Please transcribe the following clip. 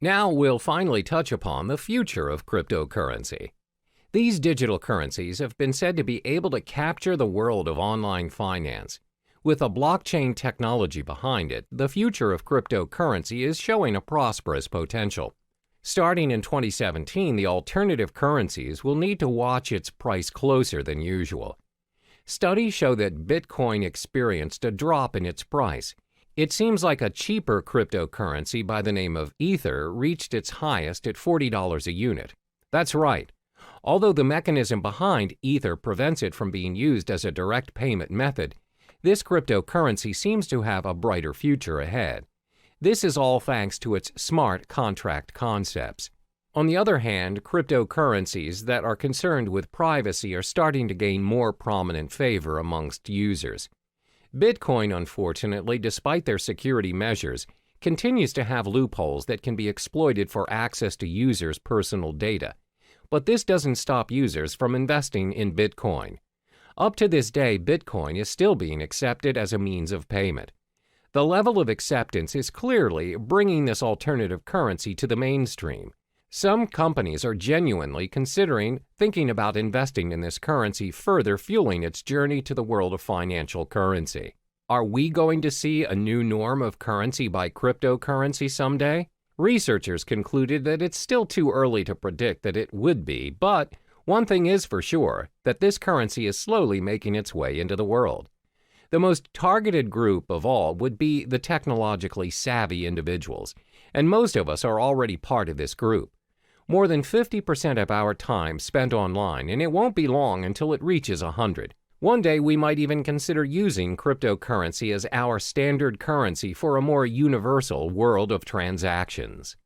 Now we'll finally touch upon the future of cryptocurrency. These digital currencies have been said to be able to capture the world of online finance. With a blockchain technology behind it, the future of cryptocurrency is showing a prosperous potential. Starting in 2017, the alternative currencies will need to watch its price closer than usual. Studies show that Bitcoin experienced a drop in its price. It seems like a cheaper cryptocurrency by the name of Ether reached its highest at $40 a unit. That's right. Although the mechanism behind Ether prevents it from being used as a direct payment method, this cryptocurrency seems to have a brighter future ahead. This is all thanks to its smart contract concepts. On the other hand, cryptocurrencies that are concerned with privacy are starting to gain more prominent favor amongst users. Bitcoin, unfortunately, despite their security measures, continues to have loopholes that can be exploited for access to users' personal data. But this doesn't stop users from investing in Bitcoin. Up to this day, Bitcoin is still being accepted as a means of payment. The level of acceptance is clearly bringing this alternative currency to the mainstream. Some companies are genuinely thinking about investing in this currency, further fueling its journey to the world of financial currency. Are we going to see a new norm of currency by cryptocurrency someday? Researchers concluded that it's still too early to predict that it would be, but one thing is for sure, that this currency is slowly making its way into the world. The most targeted group of all would be the technologically savvy individuals, and most of us are already part of this group. More than 50% of our time spent online, and it won't be long until it reaches 100. One day we might even consider using cryptocurrency as our standard currency for a more universal world of transactions.